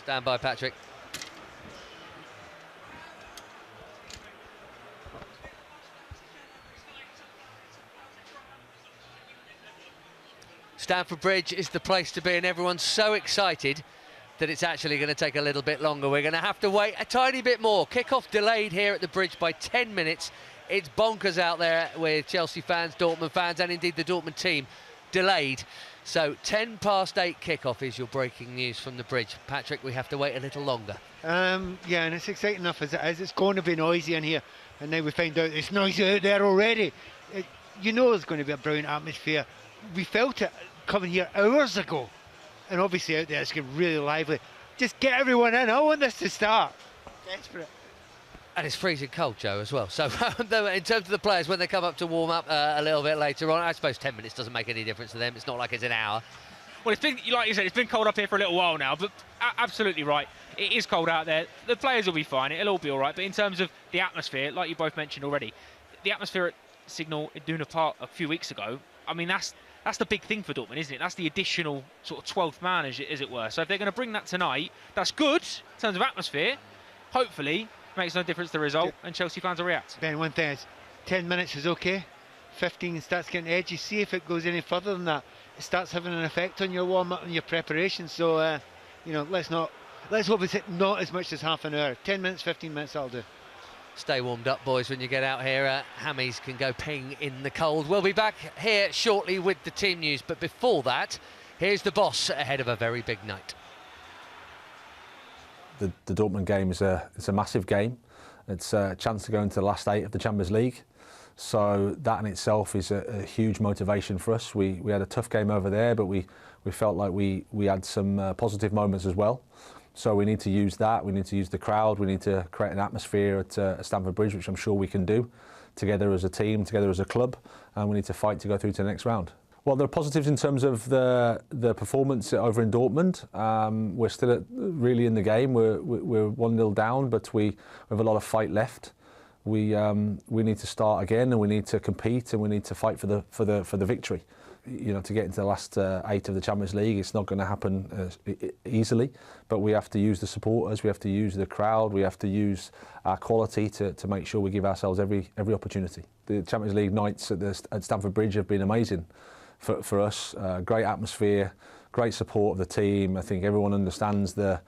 Stand by, Patrick. Stamford Bridge is the place to be, and everyone's so excited that it's actually going to take a little bit longer. We're going to have to wait a tiny bit more. Kick-off delayed here at the Bridge by 10 minutes. It's bonkers out there with Chelsea fans, Dortmund fans, and indeed the Dortmund team delayed. So 8:10 kick-off is your breaking news from the Bridge. Patrick, we have to wait a little longer. Yeah, and it's exciting enough as it is. It's going to be noisy in here, and now we find out it's noisy out there already. You know there's going to be a brilliant atmosphere. We felt it coming here hours ago, and obviously out there it's getting really lively. Just get everyone in. I want this to start. Desperate. And it's freezing cold, Joe, as well. So in terms of the players, when they come up to warm up a little bit later on, I suppose 10 minutes doesn't make any difference to them. It's not like it's an hour. Well, it's been, like you said, it's been cold up here for a little while now, but absolutely right. It is cold out there. The players will be fine. It'll all be all right. But in terms of the atmosphere, like you both mentioned already, the atmosphere at Signal Iduna Park a few weeks ago, I mean, that's the big thing for Dortmund, isn't it? That's the additional sort of 12th man, as it were. So if they're going to bring that tonight, that's good in terms of atmosphere. Hopefully, makes no difference to the result, and Chelsea fans will react. Ben, one thing is, 10 minutes is okay. 15 starts getting edgy. See if it goes any further than that. It starts having an effect on your warm-up and your preparation. So, you know, let's hope it's not as much as half an hour. 10 minutes, 15 minutes, that'll do. Stay warmed up, boys, when you get out here. Hammies can go ping in the cold. We'll be back here shortly with the team news, but before that, here's the boss ahead of a very big night. The Dortmund game is a massive game. It's a chance to go into the last 8 of the Champions League. So that in itself is a huge motivation for us. We had a tough game over there, but we felt like we had some positive moments as well. So we need to use that. We need to use the crowd. We need to create an atmosphere at Stamford Bridge, which I'm sure we can do together as a team, together as a club, and we need to fight to go through to the next round. Well, there are positives in terms of the performance over in Dortmund. We're still really in the game. We're 1-0 down, but we have a lot of fight left. We need to start again, and we need to compete, and we need to fight for the victory. You know, to get into the last 8 of the Champions League, it's not going to happen easily. But we have to use the supporters, we have to use the crowd, we have to use our quality to make sure we give ourselves every opportunity. The Champions League nights at Stamford Bridge have been amazing. For us, great atmosphere, great support of the team. I think everyone understands the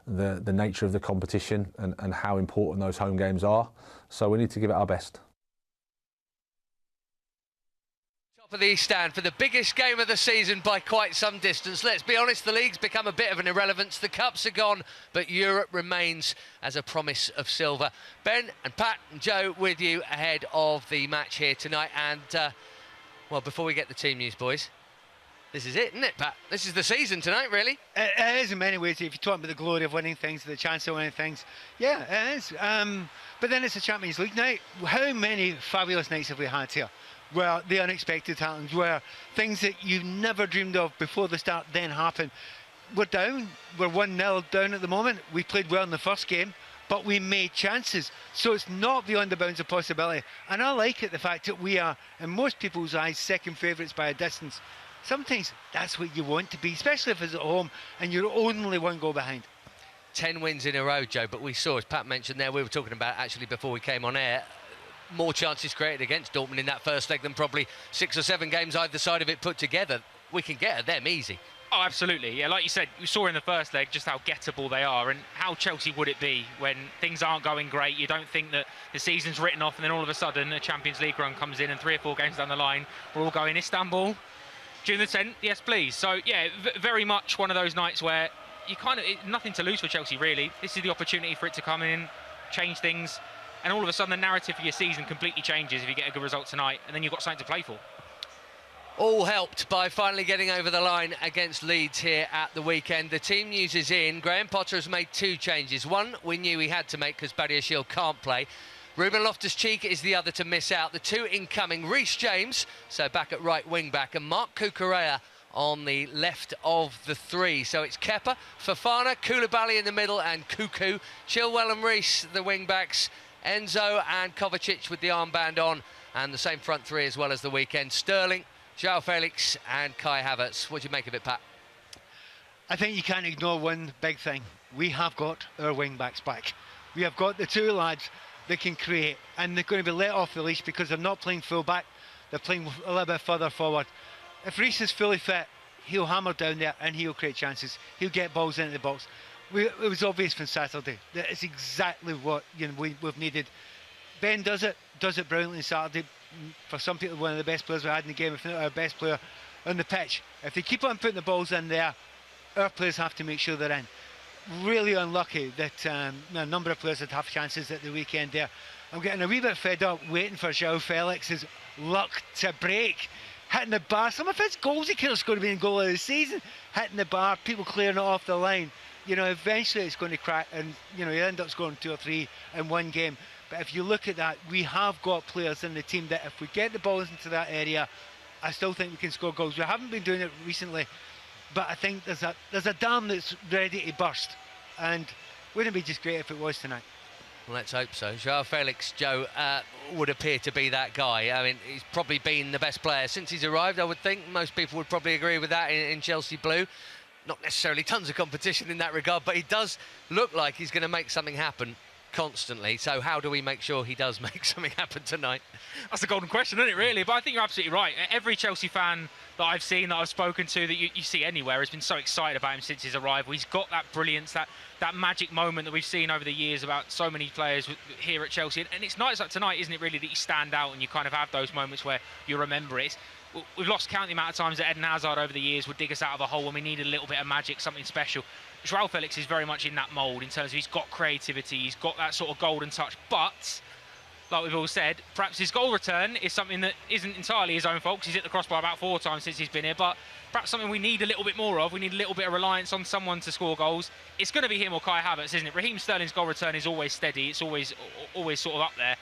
nature of the competition and how important those home games are. So we need to give it our best. Top of the East Stand for the biggest game of the season by quite some distance. Let's be honest, the league's become a bit of an irrelevance. The cups are gone, but Europe remains as a promise of silver. Ben and Pat and Joe with you ahead of the match here tonight. And well, before we get the team news, boys, this is it, isn't it, Pat? This is the season tonight, really. It is in many ways. If you talk about the glory of winning things, the chance of winning things, yeah, it is. But then it's a Champions League night. How many fabulous nights have we had here? Where the unexpected happens, where things that you never dreamed of before the start then happen. We're down. We're 1-0 down at the moment. We played well in the first game, but we made chances. So it's not beyond the bounds of possibility. And I like it, the fact that we are, in most people's eyes, second favourites by a distance. Sometimes that's what you want to be, especially if it's at home and you're only 1 goal behind. 10 wins in a row, Joe, but we saw, as Pat mentioned there, we were talking about actually before we came on air, more chances created against Dortmund in that first leg than probably 6 or 7 games either side of it put together. We can get at them easy. Oh, absolutely. Yeah, like you said, we saw in the first leg just how gettable they are, and how Chelsea would it be when things aren't going great. You don't think that the season's written off, and then all of a sudden a Champions League run comes in, and 3 or 4 games down the line, we're all going Istanbul, June the 10th, yes please. So yeah, very much one of those nights where you kind of, nothing to lose for Chelsea really. This is the opportunity for it to come in, change things, and all of a sudden the narrative for your season completely changes if you get a good result tonight, and then you've got something to play for. All helped by finally getting over the line against Leeds here at the weekend. The team news is in. Graham Potter has made 2 changes. One we knew he had to make because Badiashile can't play. Ruben Loftus-Cheek is the other to miss out. The 2 incoming, Reece James, so back at right wing-back, and Marc Cucurella on the left of the 3. So it's Kepa, Fofana, Koulibaly in the middle, and Cuckoo. Chilwell and Reece, the wing-backs. Enzo and Kovacic with the armband on, and the same front 3 as well as the weekend. Sterling, João Felix and Kai Havertz. What do you make of it, Pat? I think you can't ignore one big thing. we have got our wing-backs back. We have got the two lads that can create, and they're going to be let off the leash because they're not playing full-back, they're playing a little bit further forward. If Reece is fully fit, he'll hammer down there and he'll create chances. He'll get balls into the box. It was obvious from Saturday that it's exactly what we've needed. Ben does it brilliantly Saturday. For some people, one of the best players we had in the game, if not our best player on the pitch. If they keep on putting the balls in there, our players have to make sure they're in. Really unlucky that a number of players had half chances at the weekend there. I'm getting a wee bit fed up waiting for João Felix's luck to break. Hitting the bar. Some of his goals he could have scored to be in goal of the season. Hitting the bar, people clearing it off the line. Eventually it's going to crack, and you end up scoring 2 or 3 in one game. But if you look at that, we have got players in the team that if we get the balls into that area, I still think we can score goals. We haven't been doing it recently, but I think there's a dam that's ready to burst, and wouldn't it be just great if it was tonight? Well, let's hope so. João Felix, Joe, would appear to be that guy. I mean, he's probably been the best player since he's arrived, I would think. Most people would probably agree with that in Chelsea Blue. Not necessarily tons of competition in that regard, but he does look like he's going to make something happen constantly. So how do we make sure he does make something happen tonight? That's a golden question, isn't it, really? But I think you're absolutely right. Every Chelsea fan that I've seen, that I've spoken to, that you see anywhere, has been so excited about him since his arrival. He's got that brilliance, that magic moment that we've seen over the years about so many players here at Chelsea. And it's nights like tonight, isn't it, really, that you stand out and you kind of have those moments where you remember it. We've lost count the amount of times that Eden Hazard over the years would dig us out of a hole when we needed a little bit of magic, something special. João Felix is very much in that mould in terms of he's got creativity, he's got that sort of golden touch, but like we've all said, perhaps his goal return is something that isn't entirely his own fault, because he's hit the crossbar about 4 times since he's been here, but perhaps something we need a little bit more of. We need a little bit of reliance on someone to score goals. It's going to be him or Kai Havertz, isn't it? Raheem Sterling's goal return is always steady, it's always sort of up there.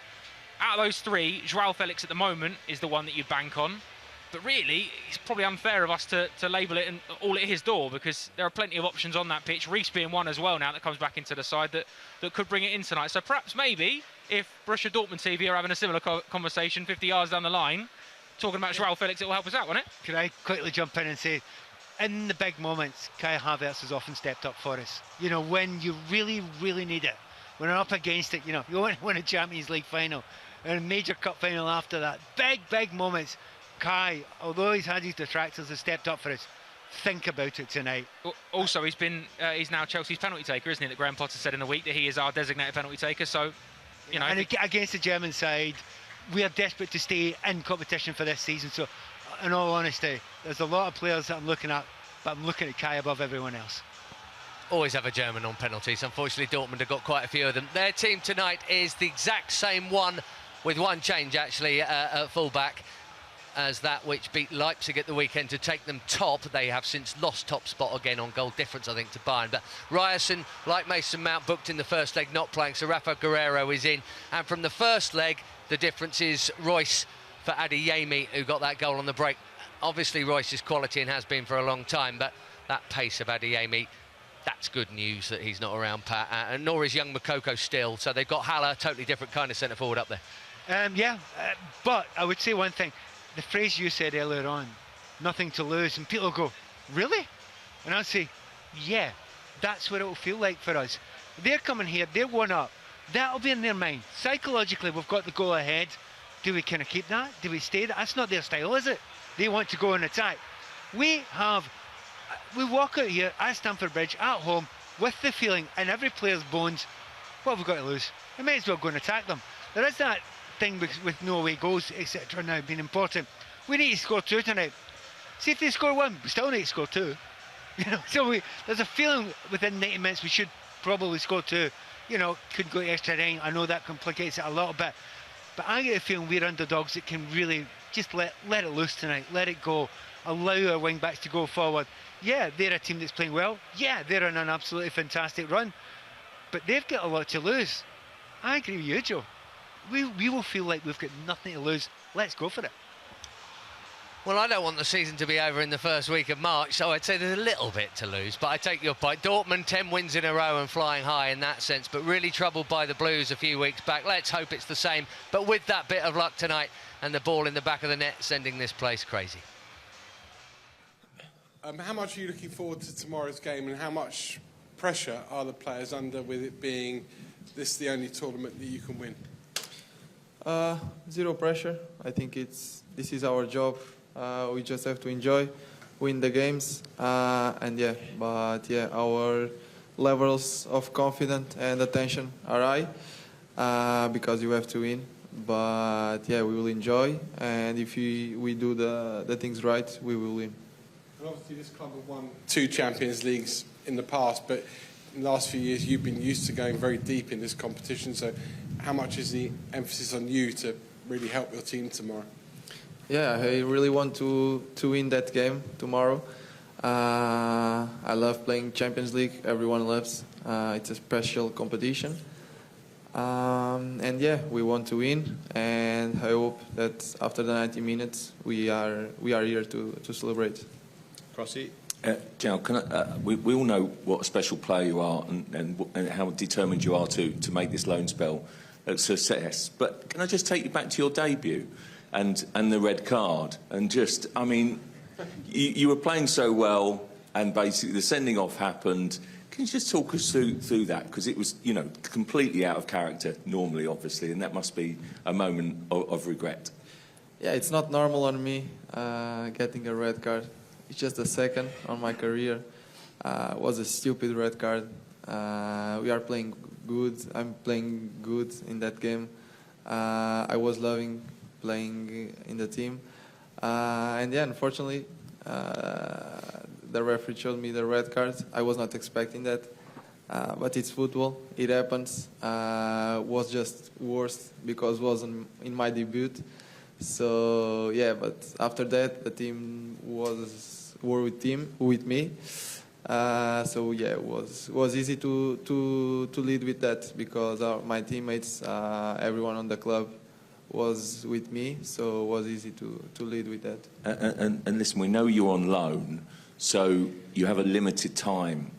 Out of those 3, João Felix at the moment is the one that you bank on. But really, it's probably unfair of us to label it and all at his door, because there are plenty of options on that pitch. Reece being one as well now that comes back into the side that could bring it in tonight. So perhaps maybe if Borussia Dortmund TV are having a similar conversation 50 yards down the line, talking about João Felix, it will help us out, won't it? Could I quickly jump in and say, in the big moments, Kai Havertz has often stepped up for us. When you really, really need it, when we're up against it, you want to win a Champions League final and a major cup final after that. Big moments. Kai, although he's had his detractors, has stepped up for us. Think about it tonight. Also, he's now Chelsea's penalty taker, isn't he? That Graham Potter said in the week that he is our designated penalty taker. So, And against the German side, we are desperate to stay in competition for this season. So, in all honesty, there's a lot of players that I'm looking at, but I'm looking at Kai above everyone else. Always have a German on penalties. Unfortunately, Dortmund have got quite a few of them. Their team tonight is the exact same one, with one change actually at full-back, as that which beat Leipzig at the weekend to take them top. They have since lost top spot again on goal difference, I think, to Bayern. But Ryerson, like Mason Mount, booked in the first leg, not playing, so Rafa Guerreiro is in. And from the first leg, the difference is Royce for Adeyemi, who got that goal on the break. Obviously, Royce's quality and has been for a long time, but that pace of Adeyemi, that's good news that he's not around, Pat. And nor is young Moukoko still, so they've got Haller, totally different kind of centre-forward up there. But I would say one thing. The phrase you said earlier on, nothing to lose, and people go, really? And I'll say, yeah, that's what it will feel like for us. They're coming here, they're 1 up. That'll be in their mind. Psychologically, we've got the goal ahead. Do we kind of keep that? Do we stay? That's not their style, is it? They want to go and attack. We walk out here at Stamford Bridge, at home, with the feeling in every player's bones, what have we got to lose? We may as well go and attack them. There is that thing with no away goals, etc. now being important. We need to score 2 tonight. See, if they score 1, we still need to score 2. So there's a feeling within 90 minutes we should probably score 2. Could go to extra time. I know that complicates it a little bit, but I get a feeling we're underdogs that can really just let it loose tonight, let it go, allow our wing backs to go forward. Yeah, they're a team that's playing well. Yeah, they're on an absolutely fantastic run, but they've got a lot to lose. I agree with you, Joe. We will feel like we've got nothing to lose. Let's go for it. Well, I don't want the season to be over in the first week of March, so I'd say there's a little bit to lose, but I take your point. Dortmund, 10 wins in a row and flying high in that sense, but really troubled by the Blues a few weeks back. Let's hope it's the same, but with that bit of luck tonight and the ball in the back of the net sending this place crazy. How much are you looking forward to tomorrow's game, and how much pressure are the players under with it being this the only tournament that you can win? Zero pressure. I think this is our job. We just have to enjoy, win the games, and yeah. But yeah, our levels of confidence and attention are high because you have to win. But yeah, we will enjoy, and if we do the things right, we will win. And obviously, this club have won 2 Champions Leagues in the past, but in the last few years, you've been used to going very deep in this competition. So, how much is the emphasis on you to really help your team tomorrow? Yeah, I really want to win that game tomorrow. I love playing Champions League. Everyone loves. It's a special competition. And yeah, we want to win, and I hope that after the 90 minutes we are here to celebrate. Crossy? Jal, we all know what a special player you are and how determined you are to make this loan spell a success. But can I just take you back to your debut and the red card? And just, I mean, you were playing so well, and basically the sending off happened. Can you just talk us through that? Because it was, completely out of character normally, obviously, and that must be a moment of regret. Yeah, it's not normal on me getting a red card. It's just a second on my career. It was a stupid red card. We are playing good. I'm playing good in that game. I was loving playing in the team. And yeah, unfortunately, the referee showed me the red card. I was not expecting that. But it's football. It happens. Was just worse because it wasn't in my debut. So yeah, but after that the team were with me. So yeah, it was easy to lead with that because my teammates, everyone on the club was with me, so it was easy to lead with that. And listen, we know you're on loan, so you have a limited time,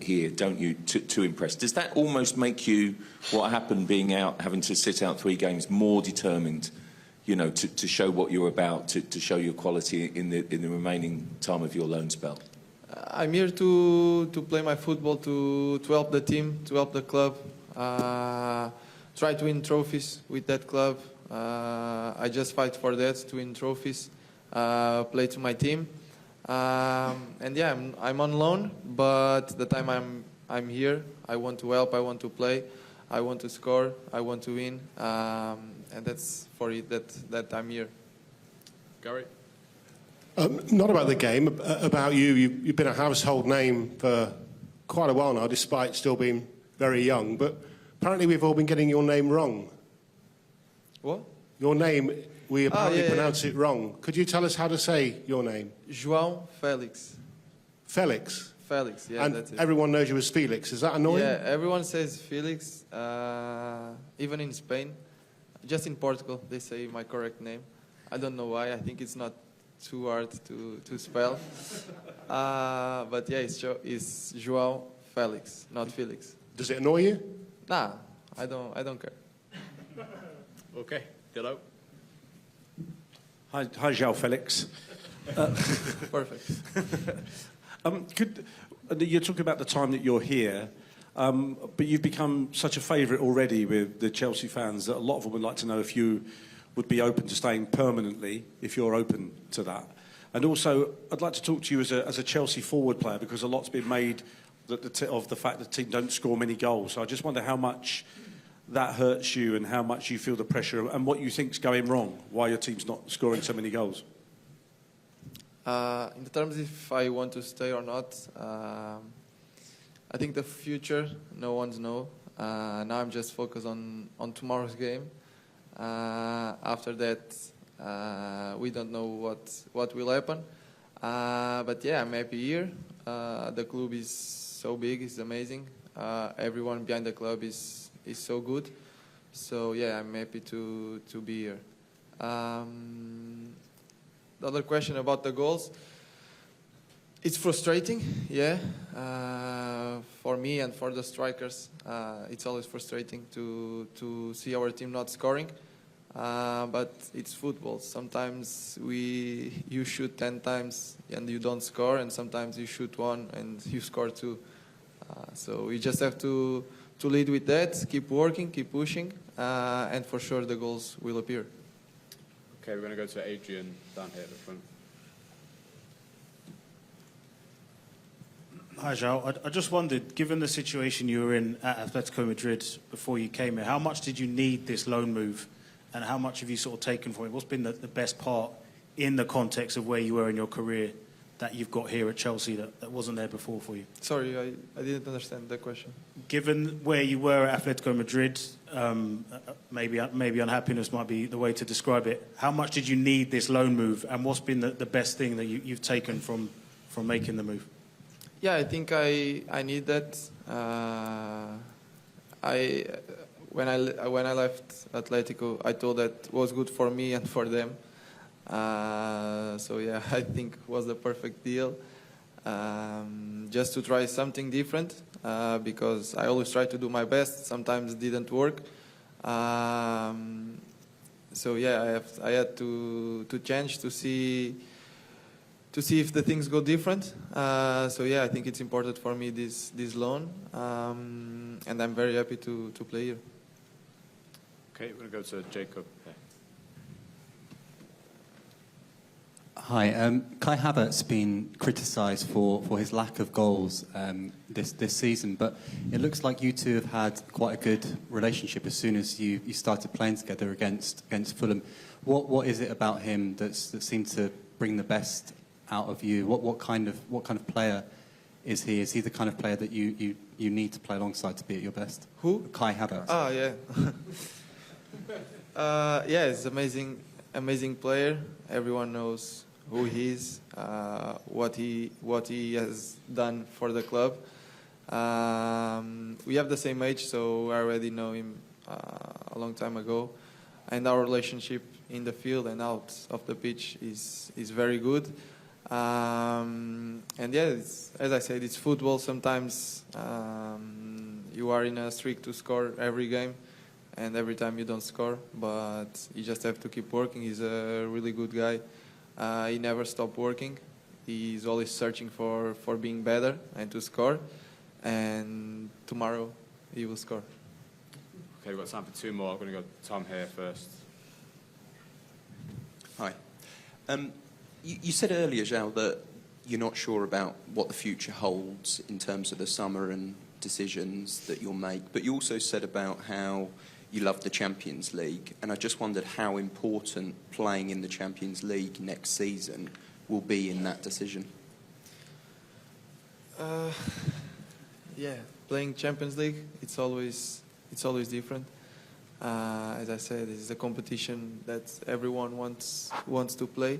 here, don't you, to impress. Does that almost make you, what happened being out, having to sit out 3 games, more determined? To show what you're about, to show your quality in the remaining time of your loan spell? I'm here to play my football, to help the team, to help the club, try to win trophies with that club. I just fight for that, to win trophies, play to my team. And yeah, I'm on loan, but the time I'm here, I want to help, I want to play, I want to score, I want to win. And that's for it that I'm here. Gary? Not about the game, about you. You've been a household name for quite a while now, despite still being very young. But apparently we've all been getting your name wrong. What? Your name, we apparently pronounce it wrong. Could you tell us how to say your name? João Felix. Felix? Felix, yeah, and that's it. Everyone knows you as Felix. Is that annoying? Yeah, everyone says Felix, even in Spain. Just in Portugal, they say my correct name. I don't know why. I think it's not too hard to spell. But yeah, it's João Felix, not Felix. Does it annoy you? Nah, I don't care. Okay, Dillo. Hi, João Felix. Perfect. You're talking about the time that you're here. But you've become such a favourite already with the Chelsea fans that a lot of them would like to know if you would be open to staying permanently, if you're open to that. And also, I'd like to talk to you as a Chelsea forward player, because a lot's been made of the fact that the team don't score many goals. So I just wonder how much that hurts you and how much you feel the pressure and what you think's going wrong, why your team's not scoring so many goals. In the terms if I want to stay or not, I think the future, no one's know. Now I'm just focused on tomorrow's game. After that, we don't know what will happen. But yeah, I'm happy here. The club is so big, it's amazing. Everyone behind the club is so good. So yeah, I'm happy to be here. The other question about the goals. It's frustrating, yeah. For me and for the strikers, it's always frustrating to see our team not scoring. But it's football. Sometimes you shoot 10 times and you don't score, and sometimes you shoot 1 and you score 2. So we just have to lead with that, keep working, keep pushing, and for sure the goals will appear. Okay, we're going to go to Adrian down here at the front. Hi, João. I just wondered, given the situation you were in at Atletico Madrid before you came here, how much did you need this loan move, and how much have you sort of taken from it? What's been the best part in the context of where you were in your career that you've got here at Chelsea that wasn't there before for you? Sorry, I didn't understand the question. Given where you were at Atletico Madrid, maybe unhappiness might be the way to describe it. How much did you need this loan move, and what's been the best thing that you've taken from making the move? Yeah, I think I need that. When I left Atletico, I thought that was good for me and for them. So yeah, I think it was the perfect deal. Just to try something different, because I always try to do my best. Sometimes it didn't work. So yeah, I had to change to see if the things go different. So yeah, I think it's important for me this loan, and I'm very happy to play here. Okay, we're going to go to Jacob. Hi, Kai Havertz been criticised for his lack of goals this season, but it looks like you two have had quite a good relationship as soon as you started playing together against Fulham. What is it about him that seemed to bring the best out of you? What kind of player is he? Is he the kind of player that you need to play alongside to be at your best? Who? Kai Havertz. Oh yeah. Yeah, he's amazing player. Everyone knows who he is, what he has done for the club. We have the same age, so I already know him a long time ago, and our relationship in the field and out of the pitch is very good. And yeah, as I said, it's football. Sometimes you are in a streak to score every game, and every time you don't score, but you just have to keep working. He's a really good guy. He never stopped working. He's always searching for being better and to score. And tomorrow he will score. Okay, we've got time for two more. I'm going to go Tom here first. Hi. You said earlier, João, that you're not sure about what the future holds in terms of the summer and decisions that you'll make, but you also said about how you love the Champions League, and I just wondered how important playing in the Champions League next season will be in that decision. Yeah, playing Champions League, it's always different. As I said, this is a competition that everyone wants to play.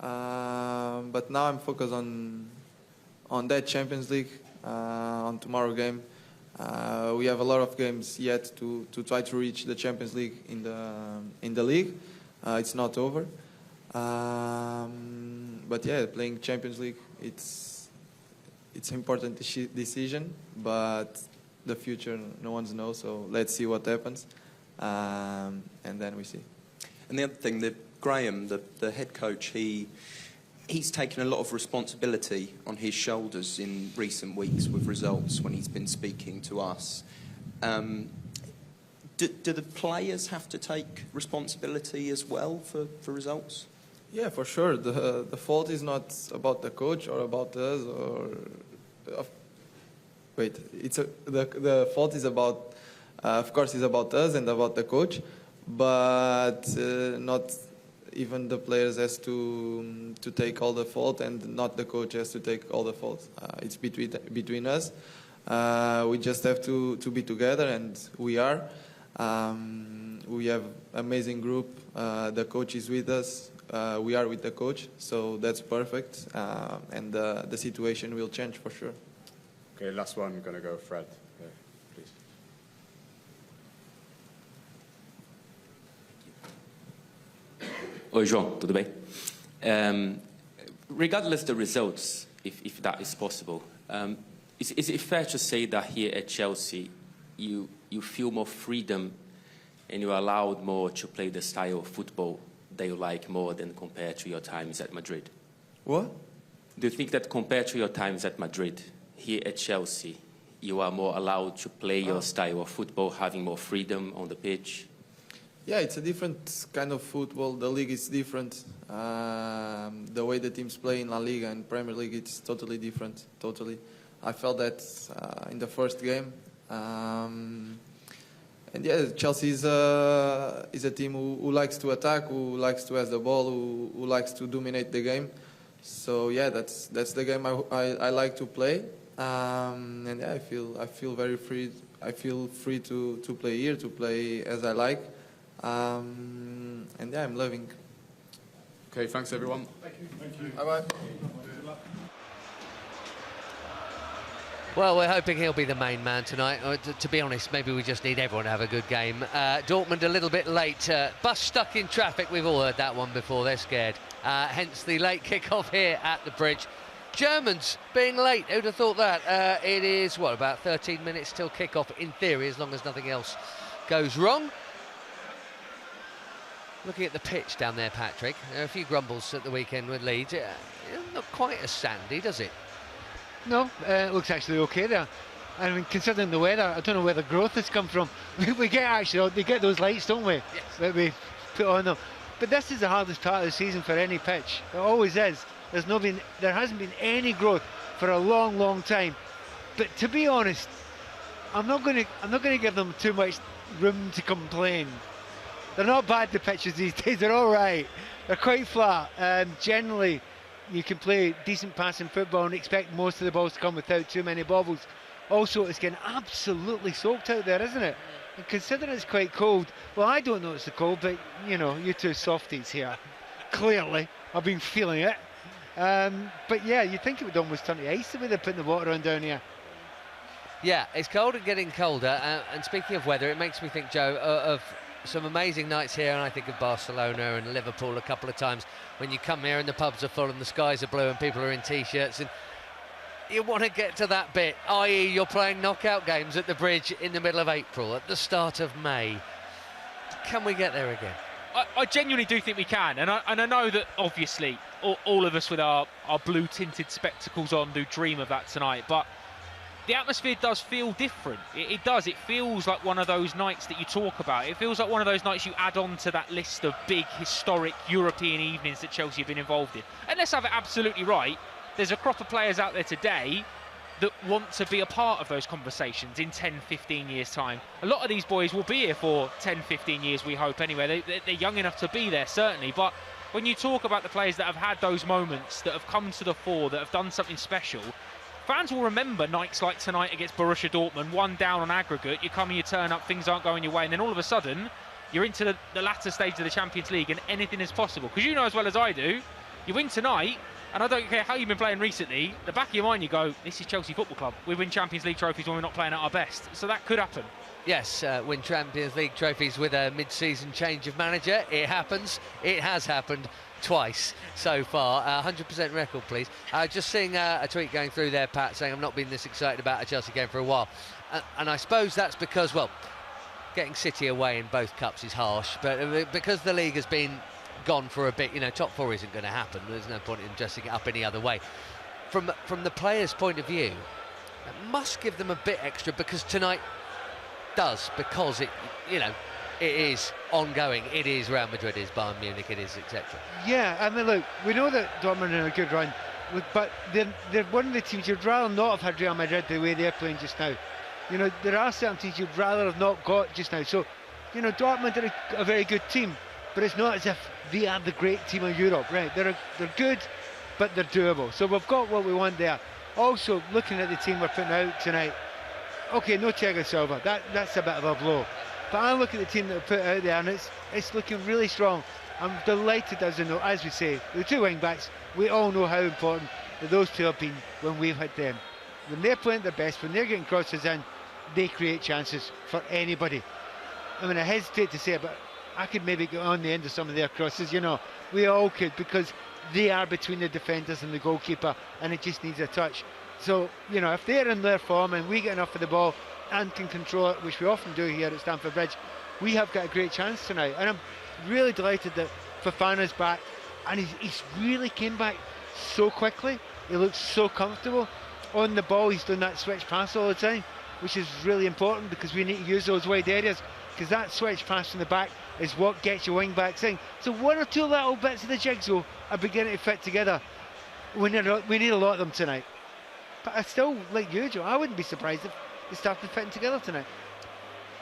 But now I'm focused on that Champions League, on tomorrow game. We have a lot of games yet to try to reach the Champions League in the league. It's not over. But yeah, playing Champions League, it's an important decision, but the future no one knows. So let's see what happens, and then we see. And the other thing, that Graham, the head coach, he's taken a lot of responsibility on his shoulders in recent weeks with results when he's been speaking to us. Do the players have to take responsibility as well for results? Yeah, for sure. The fault is not about the coach or about us the fault is about, of course, is about us and about the coach, but not even the players has to take all the fault, and not the coach has to take all the fault. It's between us. We just have to be together, and we are. We have amazing group. The coach is with us. We are with the coach, so that's perfect. And the situation will change for sure. Okay, last one. I'm going to go Fred. Yeah, please. Oi, João, tudo bem? Regardless of the results, if that is possible, is it fair to say that here at Chelsea you feel more freedom and you're allowed more to play the style of football that you like more than compared to your times at Madrid? What? Do you think that compared to your times at Madrid, here at Chelsea, you are more allowed to play your style of football, having more freedom on the pitch? Yeah, it's a different kind of football. The league is different. The way the teams play in La Liga and Premier League, it's totally different. Totally. I felt that in the first game. And yeah, Chelsea is a team who likes to attack, who likes to have the ball, who likes to dominate the game. So yeah, that's the game I like to play. And yeah, I feel very free. I feel free to play here, to play as I like. And yeah, I'm loving. Okay, thanks everyone. Thank you. Bye bye. Well, we're hoping he'll be the main man tonight. To be honest, maybe we just need everyone to have a good game. Dortmund a little bit late. Bus stuck in traffic. We've all heard that one before. They're scared. Hence the late kick-off here at the bridge. Germans being late. Who'd have thought that? It is, what, about 13 minutes till kick-off, in theory, as long as nothing else goes wrong. Looking at the pitch down there, Patrick. There are a few grumbles at the weekend with Leeds. Not quite as sandy, does it? No, it looks actually okay there. I mean, considering the weather, I don't know where the growth has come from. We get those lights, don't we? Yes. That we put on them. But this is the hardest part of the season for any pitch. It always is. There hasn't been any growth for a long, long time. But to be honest, I'm not going to give them too much room to complain. They're not bad, the pitches these days. They're all right. They're quite flat. Generally, you can play decent passing football and expect most of the balls to come without too many bobbles. Also, it's getting absolutely soaked out there, isn't it? And considering it's quite cold, well, I don't know it's the cold, but you know, you two softies here, clearly, I've been feeling it. But yeah, you'd think it would almost turn to ice the way they're putting the water on down here. Yeah, it's cold and getting colder. And speaking of weather, it makes me think, Joe, of some amazing nights here, and I think of Barcelona and Liverpool a couple of times when you come here and the pubs are full and the skies are blue and people are in t-shirts, and you want to get to that bit, i.e. you're playing knockout games at the bridge in the middle of April, at the start of May. Can we get there again? I genuinely do think we can, and I know that obviously all of us with our blue tinted spectacles on do dream of that tonight, but the atmosphere does feel different. It does. It feels like one of those nights that you talk about. It feels like one of those nights you add on to that list of big, historic European evenings that Chelsea have been involved in. And let's have it absolutely right. There's a crop of players out there today that want to be a part of those conversations in 10, 15 years' time. A lot of these boys will be here for 10, 15 years, we hope, anyway. They're young enough to be there, certainly. But when you talk about the players that have had those moments, that have come to the fore, that have done something special, fans will remember nights like tonight against Borussia Dortmund, one down on aggregate, you come and you turn up, things aren't going your way, and then all of a sudden, you're into the latter stage of the Champions League and anything is possible. Because you know as well as I do, you win tonight, and I don't care how you've been playing recently, the back of your mind you go, this is Chelsea Football Club. We win Champions League trophies when we're not playing at our best. So that could happen. Yes, win Champions League trophies with a mid-season change of manager. It happens. It has happened twice so far. 100% record, please. Just seeing a tweet going through there, Pat, saying I've not been this excited about a Chelsea game for a while. And I suppose that's because, well, getting City away in both cups is harsh, but because the league has been gone for a bit, you know, top four isn't going to happen. There's no point in dressing it up any other way. From the players' point of view, it must give them a bit extra because tonight does, because it, you know, it is ongoing. It is Real Madrid, it is Bayern Munich, it is etc. Yeah, I mean, look, we know that Dortmund are in a good run, but they're one of the teams you'd rather not have had Real Madrid the way they're playing just now. You know, there are certain teams you'd rather have not got just now. So, you know, Dortmund are a very good team, but it's not as if they are the great team of Europe, right? They're good, but they're doable. So we've got what we want there. Also, looking at the team we're putting out tonight, okay, no Thiago Silva, that's a bit of a blow. But I look at the team that we put out there, and it's looking really strong. I'm delighted, as we say, the two wing backs. We all know how important those two have been when we've had them. When they're playing their best, when they're getting crosses in, they create chances for anybody. I mean, I hesitate to say it, but I could maybe get on the end of some of their crosses, you know. We all could, because they are between the defenders and the goalkeeper, and it just needs a touch. So, you know, if they're in their form and we get enough of the ball and can control it, which we often do here at Stamford Bridge, we have got a great chance tonight. And I'm really delighted that Fofana's back, and he's really came back so quickly. He looks so comfortable. on the ball. He's done that switch pass all the time, which is really important because we need to use those wide areas, because that switch pass from the back is what gets your wing backs in. So one or two little bits of the jigsaw are beginning to fit together. We need a lot of them tonight. But I still, like you, Joe, I wouldn't be surprised if they started fitting together tonight.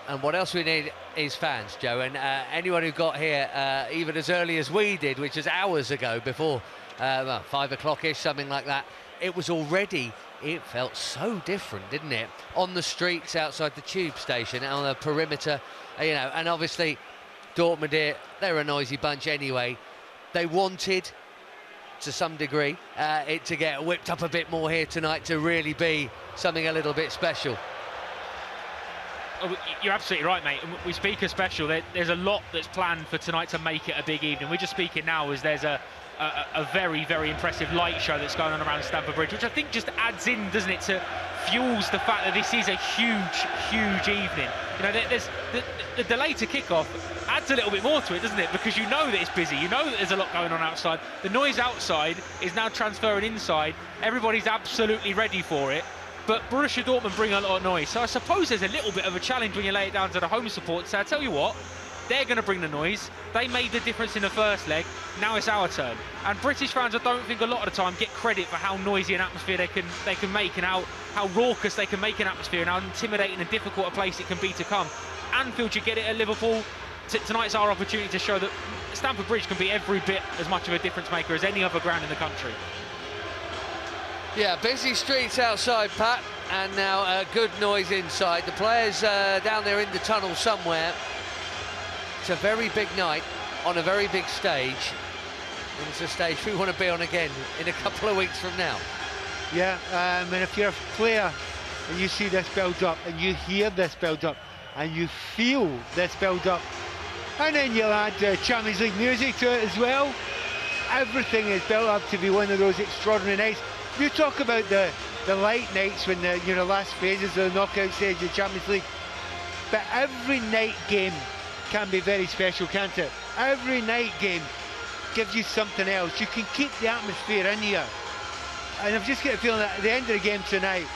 And what else we need is fans, Joe, and anyone who got here even as early as we did, which was hours ago, before 5 o'clock-ish, something like that, it was already, it felt so different, didn't it? On the streets outside the tube station, on the perimeter, you know, and obviously Dortmund here, they're a noisy bunch anyway. They wanted, to some degree, it to get whipped up a bit more here tonight to really be something a little bit special. Oh, you're absolutely right, mate. We speak of special. There's a lot that's planned for tonight to make it a big evening. We're just speaking now as there's a very, very impressive light show that's going on around Stamford Bridge, which I think just adds in, doesn't it, to fuels the fact that this is a huge, huge evening. You know, there's the delay to kick-off adds a little bit more to it, doesn't it? Because you know that it's busy, you know that there's a lot going on outside. The noise outside is now transferring inside. Everybody's absolutely ready for it. But Borussia Dortmund bring a lot of noise. So I suppose there's a little bit of a challenge when you lay it down to the home support. So I tell you what, they're going to bring the noise. They made the difference in the first leg. Now it's our turn. And British fans, I don't think a lot of the time get credit for how noisy an atmosphere they can make, and how raucous they can make an atmosphere, and how intimidating and difficult a place it can be to come. Anfield, you get it at Liverpool. Tonight's our opportunity to show that Stamford Bridge can be every bit as much of a difference maker as any other ground in the country. Yeah, busy streets outside, Pat, and now good noise inside. The players down there in the tunnel somewhere. It's a very big night on a very big stage. And it's a stage we want to be on again in a couple of weeks from now. Yeah, and if you're a player and you see this build up, and you hear this build up, and you feel this build up, and then you'll add Champions League music to it as well, everything is built up to be one of those extraordinary nights. You talk about the light nights when the last phases of the knockout stage of the Champions League, but every night game can be very special, can't it? Every night game gives you something else. You can keep the atmosphere in here, and I've just got a feeling that at the end of the game tonight,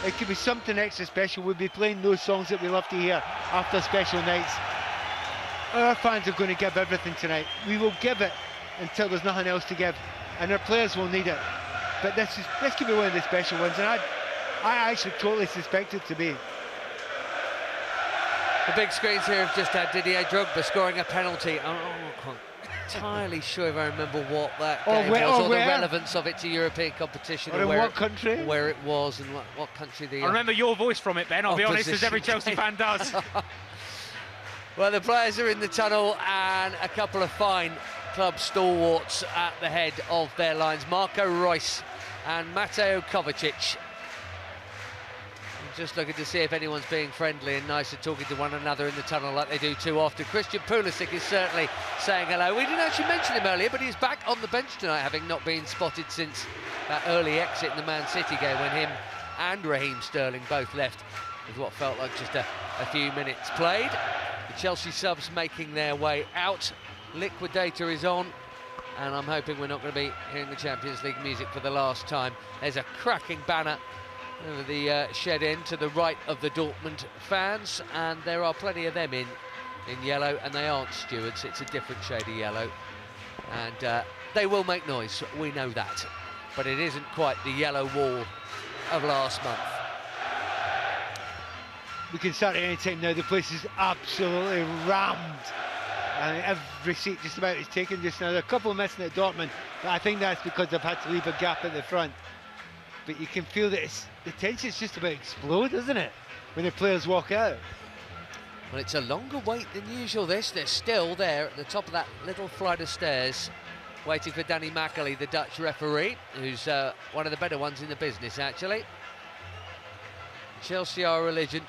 it could be something extra special. We'll be playing those songs that we love to hear after special nights. Our fans are going to give everything tonight. We will give it until there's nothing else to give, and our players will need it. But this could be one of the special ones, and I actually totally suspect it to be. The big screens here have just had Didier Drogba scoring a penalty. I'm not entirely sure if I remember what that game was, or the relevance of it to European competition, or in what country, where it was, and what country the. I remember your voice from it, Ben. I'll be honest, as every Chelsea fan does. Well, the players are in the tunnel, and a couple of fine club stalwarts at the head of their lines, Marco Reus and Mateo Kovacic. Just looking to see if anyone's being friendly and nice and talking to one another in the tunnel like they do too often. Christian Pulisic is certainly saying hello. We didn't actually mention him earlier, but he's back on the bench tonight, having not been spotted since that early exit in the Man City game when him and Raheem Sterling both left with what felt like just a few minutes played. The Chelsea subs making their way out. Liquidator is on, and I'm hoping we're not going to be hearing the Champions League music for the last time. There's a cracking banner over the shed end to the right of the Dortmund fans, and there are plenty of them in yellow, and they aren't stewards. It's a different shade of yellow, and they will make noise, we know that, but it isn't quite the yellow wall of last month. We can start at any time now. The place is absolutely rammed. And every seat just about is taken just now. There are a couple missing at Dortmund, but I think that's because they've had to leave a gap at the front. But you can feel that the tension's just about to explode, isn't it, when the players walk out? Well, it's a longer wait than usual, this. They're still there at the top of that little flight of stairs, waiting for Danny Macaulay, the Dutch referee, who's one of the better ones in the business, actually. Chelsea are religion.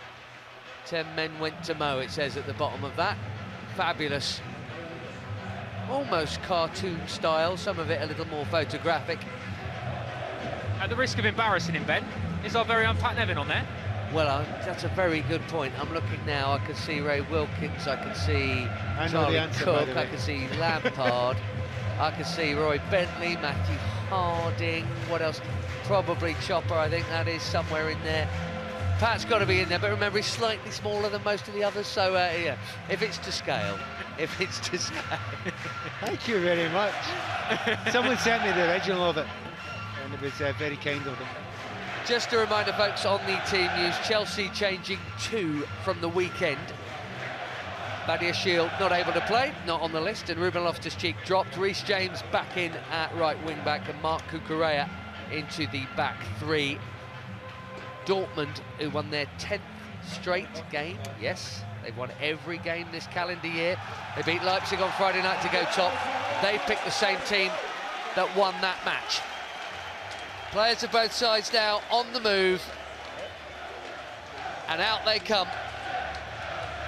10 men went to mow, it says at the bottom of that. Fabulous, almost cartoon style, some of it a little more photographic. At the risk of embarrassing him, Ben, is our very own Pat Nevin on there? Well, that's a very good point. I'm looking now, I can see Ray Wilkins, I can see Charlie Cook, I can see Lampard. I can see Roy Bentley, Matthew Harding, what else? Probably Chopper, I think that is somewhere in there. Pat's got to be in there, but remember he's slightly smaller than most of the others, so yeah, if it's to scale. If it's to scale. Thank you very much. Someone sent me the original of it, and it was very kind of them. Just a reminder, folks, on the team news, Chelsea changing 2 from the weekend. Badiashile not able to play, not on the list, and Ruben Loftus-Cheek dropped. Reece James back in at right wing-back, and Marc Cucurella into the back 3. Dortmund, who won their 10th straight game, yes, they've won every game this calendar year. They beat Leipzig on Friday night to go top. They picked the same team that won that match. Players of both sides now on the move, and out they come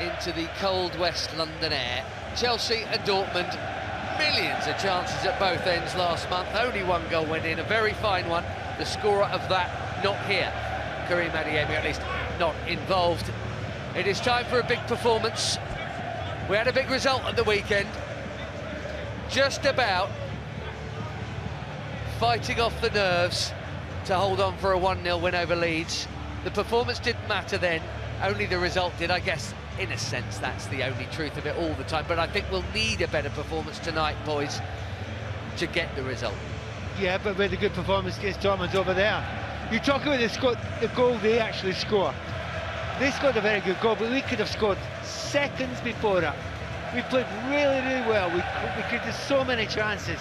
into the cold West London air. Chelsea and Dortmund, millions of chances at both ends last month. Only 1 goal went in, a very fine one. The scorer of that not here. Karim Adeyemi, at least not involved. It is time for a big performance. We had a big result at the weekend. Just about fighting off the nerves to hold on for a 1-0 win over Leeds. The performance didn't matter then, only the result did. I guess, in a sense, that's the only truth of it all the time. But I think we'll need a better performance tonight, boys, to get the result. Yeah, but with a good performance against Dortmund over there. You talk about the goal they actually score. They scored a very good goal, but we could have scored seconds before that. We played really, really well. We created so many chances.